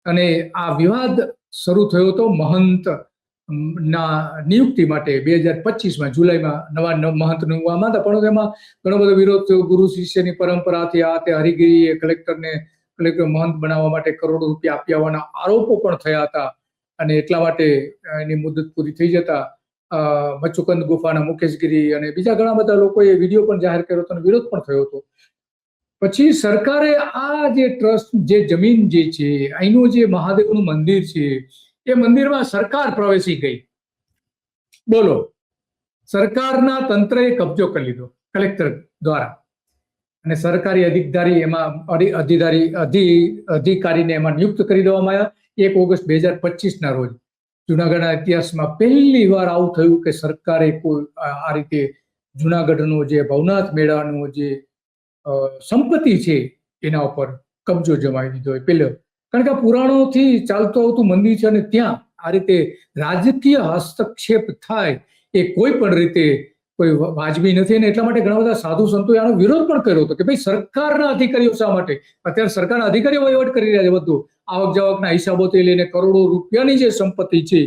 અને આ વિવાદ શરૂ થયો હતો મહંત ના નિયુક્તિ માટે 2025માં જુલાઈમાં નવા મહંત નિમવામાં હતા, પણ એમાં ઘણો બધો વિરોધ થયો. ગુરુ શિષ્યની પરંપરાથી આ તે હરિગીરીએ કલેક્ટર મહંત બનાવવા માટે કરોડો રૂપિયા આપી આવવાના આરોપો પણ થયા હતા, અને એટલા માટે એની મુદત પૂરી થઈ જતા મચ્છુકંદ ગુફાના મુકેશગીરી અને બીજા ઘણા બધા લોકોએ વિડીયો પણ જાહેર કર્યો હતો અને વિરોધ પણ થયો હતો. પછી સરકારે આ જે ટ્રસ્ટ, જે જમીન જે છે, અહીંનું જે મહાદેવનું મંદિર છે, એ મંદિરમાં સરકાર પ્રવેશી ગઈ. બોલો, સરકારના તંત્રએ કબજો કરી લીધો કલેક્ટર દ્વારા, અને સરકારી અધિકારીને એમાં નિયુક્ત કરી દેવામાં આવ્યા. 1 ઓગસ્ટ 2025ના રોજ જુનાગઢના ઇતિહાસમાં પહેલી વાર આવું થયું કે સરકારે કોઈ આ રીતે જુનાગઢનો જે ભવનાથ મેળાનો જે સંપત્તિ છે એના ઉપર કબજો જમાવી દીધો હોય. પહેલો, કારણ કે પુરાણોથી ચાલતું આવતું મંદિર છે અને ત્યાં આ રીતે રાજકીય હસ્તક્ષેપ થાય એ કોઈ પણ રીતે કોઈ વાજબી નથી, અને એટલા માટે ઘણા બધા સાધુ સંતોએ આનો વિરોધ પણ કર્યો હતો કે ભાઈ સરકારના અધિકારીઓ શા માટે, અત્યારે સરકારના અધિકારીઓ વહીવટ કરી રહ્યા છે, બધું આવક જાવકના હિસાબોથી લઈને કરોડો રૂપિયાની જે સંપત્તિ છે